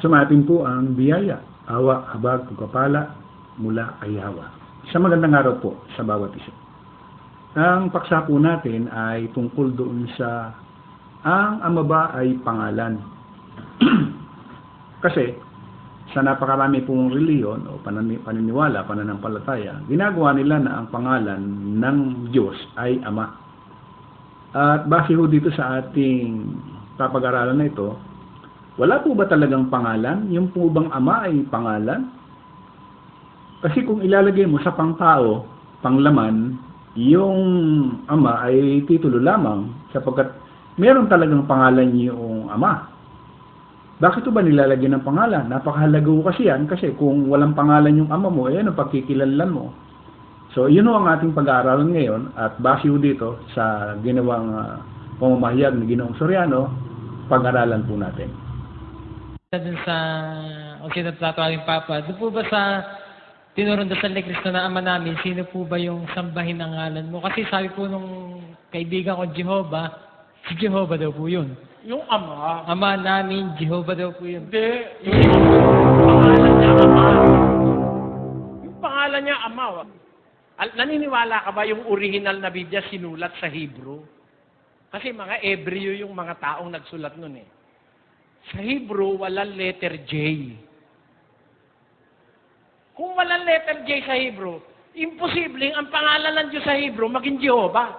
Sumatin po ang biyaya, awa, habag, pagpapala mula kay YAHAWAH. Isang magandang araw po sa bawat isa. Ang paksa po natin ay tungkol doon sa ang ama ba ay pangalan. Kasi sa napakarami pong reliyon o paniniwala, pananampalataya, ginagawa nila na ang pangalan ng Diyos ay Ama. At base ho dito sa ating papag-aralan na ito, wala po ba talagang pangalan? Yung po bang Ama ay pangalan? Kasi kung ilalagay mo sa pangtao, panglaman, yung Ama ay titulo lamang sapagkat meron talagang pangalan yung Ama. Bakit ba nilalagyan ng pangalan? Napakahalaga kasi yan kasi kung walang pangalan yung Ama mo, ayan ang pagkikilanlan mo. So, yun ang ating pag-aaralan ngayon at base dito sa ginawang pamamahayag ni Ginoong Soriano, pag-aralan po natin. Doon sa, o sinatawagin Papa, doon po ba sa tinurong dasal ni Kristo na Ama namin, sino po ba yung sambahin ng ngalan mo? Kasi sabi po nung kaibigan ko, Jehovah, si Jehovah daw po yun. Yung Ama. Ama namin, Jehovah daw po yun. Hindi. Yung pangalan niya, Ama. Yung pangalan niya, Ama. Naniniwala ka ba yung original na Biblia sinulat sa Hebrew? Kasi mga Ebreo yung mga taong nagsulat nun eh. Sa Hebrew, walang letter J. Kung walang letter J sa Hebrew, imposibleng ang pangalan ng Diyos sa Hebrew maging Jehovah.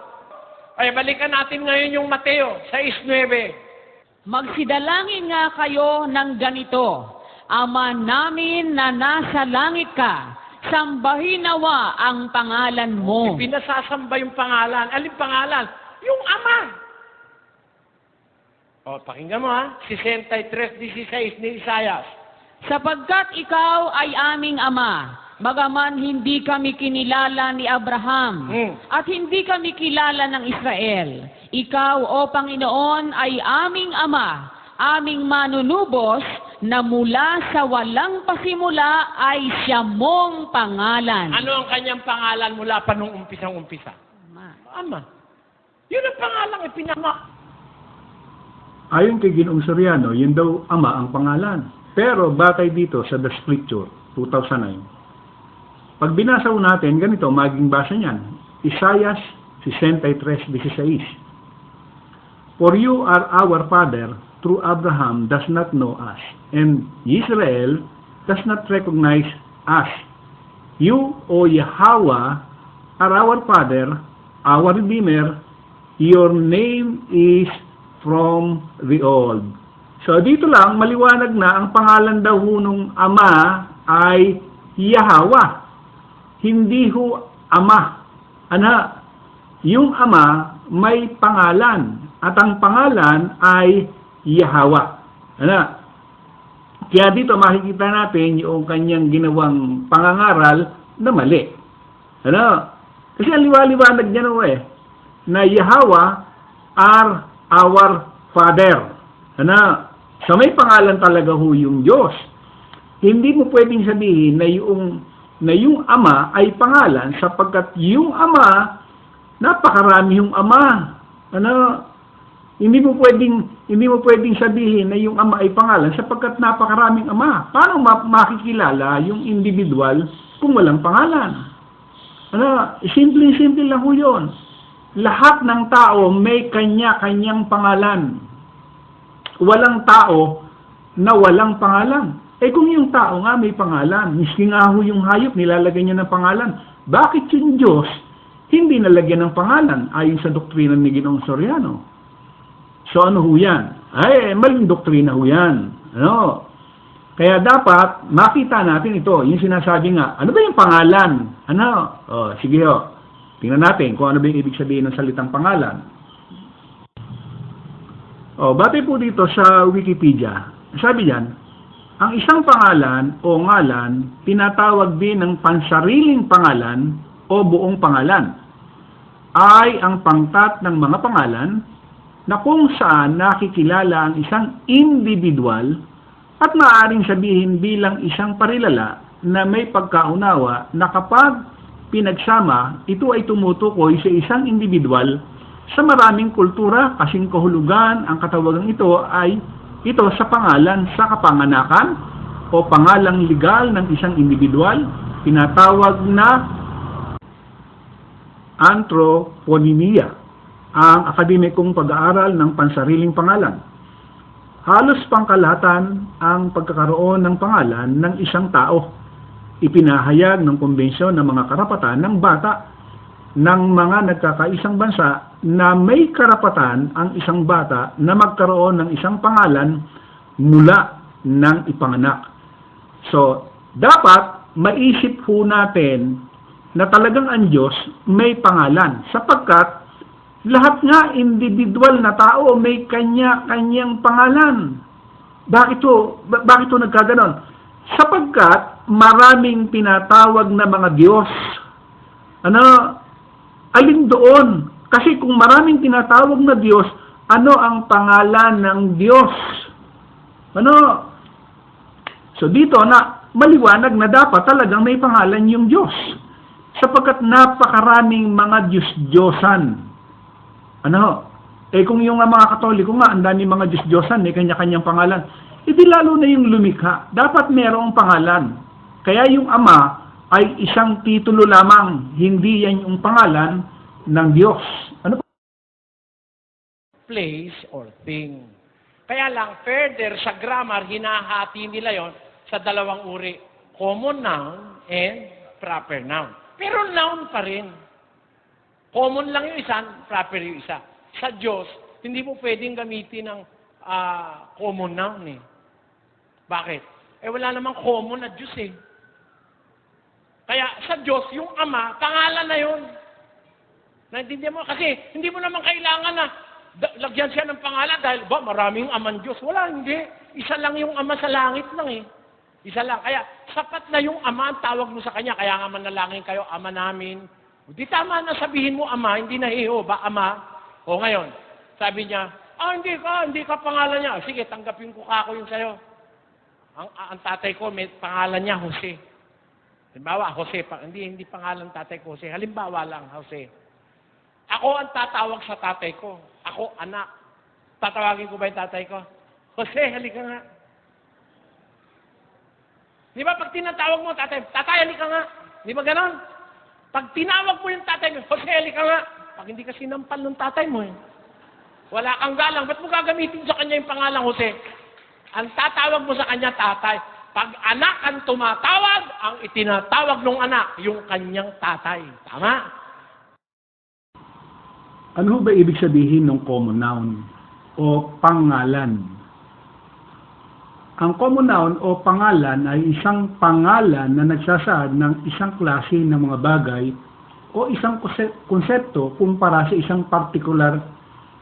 Ay, balikan natin ngayon yung Mateo, 6:9. Magsidalangin nga kayo ng ganito, Ama namin na nasa langit ka, sambahin nawa ang pangalan mo. Pinasasamba yung pangalan. Alin pangalan? Yung Ama. O, pakinggan mo ha. 63:16 ni Isaias. Sapagkat ikaw ay aming Ama, bagaman hindi kami kinilala ni Abraham, at hindi kami kilala ng Israel. Ikaw, O Panginoon, ay aming Ama, aming manunubos, na mula sa walang pasimula ay siya mong pangalan. Ano ang kanyang pangalan mula pa nung umpisang-umpisa? Ama. Yun ang pangalang ipinanga. Ayon kay Ginoong Soriano, yun daw Ama ang pangalan. Pero batay dito sa The Scripture, 2009, pag binasa natin, ganito, maging basa niyan. Isaiah 63:16. For you are our father, through Abraham does not know us, and Israel does not recognize us. You, O YAHAWAH, are our father, our Redeemer. Your name is from the old. So dito lang, maliwanag na ang pangalan daw nung Ama ay YAHAWAH. Hindi ho Ama. Yung Ama may pangalan at ang pangalan ay YAHAWAH. Kaya dito makikita natin yung kanyang ginawang pangangaral na mali. Kasi ang liwanag niya na YAHAWAH are our Father. So may pangalan talaga ho yung Diyos. Hindi mo pwedeng sabihin na yung Ama ay pangalan sapagkat yung Ama, napakarami yung Ama. Hindi mo pwedeng sabihin na yung Ama ay pangalan sapagkat napakaraming Ama. Paano makikilala yung individual kung walang pangalan? Simple lang ho yun. Lahat ng tao may kanya-kanyang pangalan. Walang tao na walang pangalan. Kung yung tao nga may pangalan, miski nga ho yung hayop, nilalagay niya ng pangalan. Bakit yung Diyos hindi nalagyan ng pangalan ayon sa doktrina ni Ginoong Soriano? So ano ho yan? Maling doktrina ho yan. Kaya dapat makita natin ito. Yung sinasabi nga, ano ba yung pangalan? Sige ho. Tingnan natin kung ano ba yung ibig sabihin ng salitang pangalan. Batay po dito sa Wikipedia, sabi diyan, ang isang pangalan o ngalan, tinatawag din ng pansariling pangalan o buong pangalan, ay ang pangkat ng mga pangalan na kung saan nakikilala ang isang individual at maaaring sabihin bilang isang parilala na may pagkaunawa na kapag pinagsama, ito ay tumutukoy sa isang individual. Sa maraming kultura, kasing kahulugan, ang katawagang ito ay ito sa pangalan sa kapanganakan o pangalang legal ng isang individual, tinatawag na anthroponymy, ang akademikong pag-aaral ng pansariling pangalan. Halos pangkalahatan ang pagkakaroon ng pangalan ng isang tao. Ipinahayag ng Kumbensyon ng mga Karapatan ng Bata ng mga nagkakaisang bansa na may karapatan ang isang bata na magkaroon ng isang pangalan mula ng ipanganak. So, dapat maisip po natin na talagang ang Diyos may pangalan, sapagkat lahat nga individual na tao may kanya-kanyang pangalan. Bakit to nagkaganon? Sapagkat maraming tinatawag na mga Diyos. Alin doon? Kasi kung maraming tinatawag na Diyos, ano ang pangalan ng Diyos? So dito na maliwanag na dapat talagang may pangalan yung Diyos. Sapagkat napakaraming mga Diyos-Diyosan. Kung yung mga Katoliko nga, ang dami mga Diyos-Diyosan, may kanya-kanyang pangalan. Di lalo na yung lumikha. Dapat merong pangalan. Kaya yung Ama ay isang titulo lamang. Hindi yan yung pangalan ng Diyos. Place or thing. Kaya lang, further, sa grammar, hinahati nila yon sa dalawang uri. Common noun and proper noun. Pero noun pa rin. Common lang yung isa, proper yung isa. Sa Diyos, hindi mo pwedeng gamitin ng common noun eh. Bakit? Wala namang common na Diyos eh. Kaya sa Diyos, yung Ama, pangalan na yun. Naintindihan mo? Kasi hindi mo naman kailangan na lagyan siya ng pangalan dahil maraming Amang Diyos. Wala, hindi. Isa lang yung Ama sa langit lang eh. Isa lang. Kaya sapat na yung Ama ang tawag mo sa Kanya. Kaya nga manalangin kayo, Ama namin. Di tama na sabihin mo Ama, hindi na Jehova, Ama. O ngayon, sabi niya, hindi ka pangalan niya. Sige, tanggapin ko kako yun sa'yo. Ang tatay ko, may pangalan niya, Jose. Halimbawa, Jose, hindi pangalan tatay ko, Jose. Halimbawa lang, Jose. Ako ang tatawag sa tatay ko. Ako, anak. Tatawagin ko ba yung tatay ko? Jose, halika nga. Di ba, pag tinatawag mo tatay, halika nga. Di ba ganon? Pag tinawag mo yung tatay mo, Jose, halika nga. Pag hindi ka sinampal ng tatay mo, wala kang galang. Ba't mo gagamitin sa kanya yung pangalang Jose? Ang tatawag mo sa kanya, tatay. Pag anak ang tumatawag, ang itinatawag ng anak, yung kanyang tatay. Tama? Ano ba ibig sabihin ng common noun o pangalan? Ang common noun o pangalan ay isang pangalan na nagsasaad ng isang klase ng mga bagay o isang konsepto kumpara sa isang partikular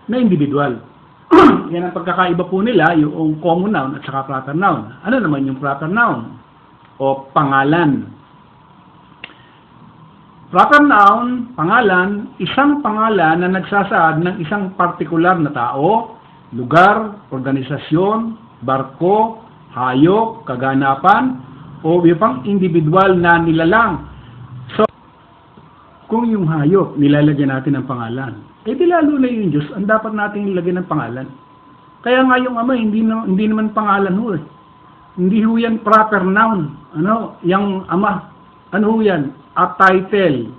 na individual. Yan ang pagkakaiba po nila, yung common noun at saka proper noun. Ano naman yung proper noun o pangalan? Proper noun, pangalan, isang pangalan na nagsasaad ng isang partikular na tao, lugar, organisasyon, barko, hayop, kaganapan, o ibang individual na nilalang. So, kung yung hayop, nilalagyan natin ng pangalan, di lalo na yung Diyos, ang dapat natin nilagyan ng pangalan. Kaya nga yung Ama, hindi naman pangalan ho eh. Hindi ho yan proper noun. Yung Ama, ano ho yan? A title.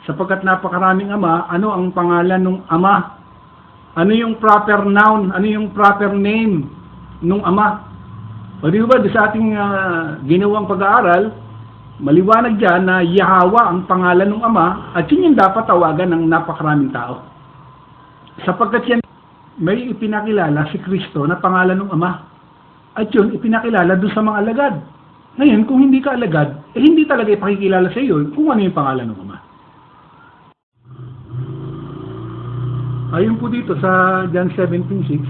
Sapagkat napakaraming Ama, ano ang pangalan ng Ama? Ano yung proper noun? Ano yung proper name ng Ama? O di ba, sa ating ginawang pag-aaral, maliwanag dyan na YAHAWAH ang pangalan ng Ama at yun yung dapat tawagan ng napakaraming tao. Sapagkat yan, may ipinakilala si Kristo na pangalan ng Ama. At yun, ipinakilala doon sa mga alagad. Ngayon, kung hindi ka alagad, hindi talaga ipakikilala sa iyo kung ano yung pangalan ng Ama. Ayon po dito sa John 17:6,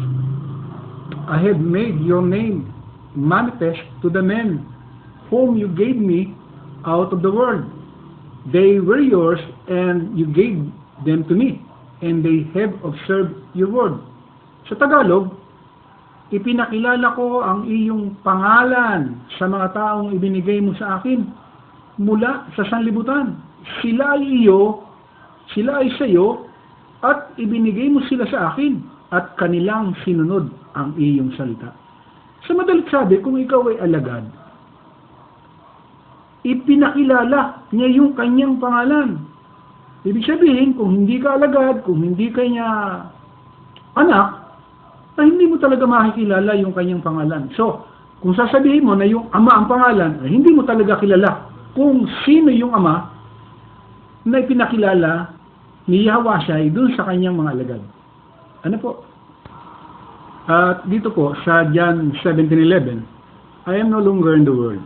I have made your name manifest to the men whom you gave me out of the world. They were yours, and you gave them to me, and they have observed your word. Sa Tagalog, ipinakilala ko ang iyong pangalan sa mga taong ibinigay mo sa akin mula sa sanlibutan. Sila ay iyo, sila ay sa iyo, at ibinigay mo sila sa akin, at kanilang sinunod. ang iyong salita. Sa madalit sabi, kung ikaw ay alagad, ipinakilala niya yung kanyang pangalan. Ibig sabihin, kung hindi ka alagad, kung hindi ka niya anak, ay hindi mo talaga makikilala yung kanyang pangalan. So, kung sasabihin mo na yung ama ang pangalan, ay hindi mo talaga kilala kung sino yung ama na ipinakilala ni YAHWH dun sa kanyang mga alagad. Ano po? At dito po, sa John 17:11, I am no longer in the world,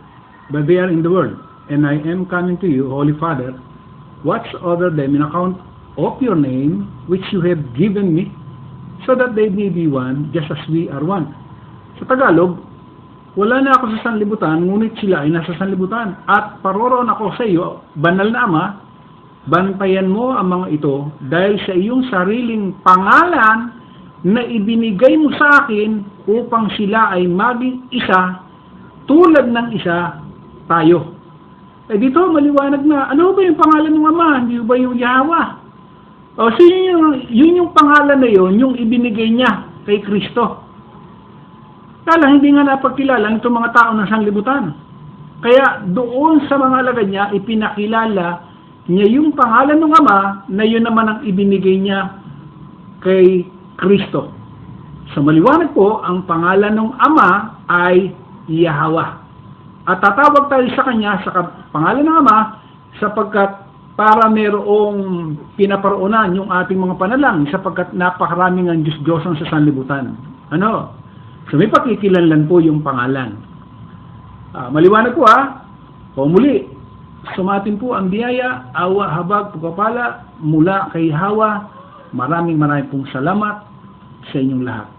but they are in the world, and I am coming to you, Holy Father, watch over them in account of your name, which you have given me, so that they may be one, just as we are one. Sa Tagalog, wala na ako sa sanlibutan, ngunit sila ay nasa sanlibutan. At paroroon ako sa iyo, banal na Ama, bantayan mo ang mga ito dahil sa iyong sariling pangalan na ibinigay mo sa akin upang sila ay maging isa, tulad ng isa tayo. Eh dito, maliwanag na, ano ba yung pangalan ng Ama? Hindi ba yung YAHWH? O yun yung pangalan na yun, yung ibinigay niya kay Kristo. Kala, hindi nga napagkilala nitong mga tao ng sanlibutan. Kaya doon sa mga alagad niya, ipinakilala niya yung pangalan ng Ama na yun naman ang ibinigay niya kay Kristo. So maliwanag po, ang pangalan ng Ama ay YAHWH. At tatawag tayo sa Kanya sa pangalan ng Ama sapagkat para merong pinaparoonan yung ating mga panalangin sapagkat napakaraming ang Diyos-Diyosan sa sanlibutan. Ano? So may pakikilanlan po yung pangalan. Maliwanag po O muli, sumatin po ang biyaya, awa, habag, pagpapala mula kay YAHWH. Maraming pong salamat sa inyong lahat.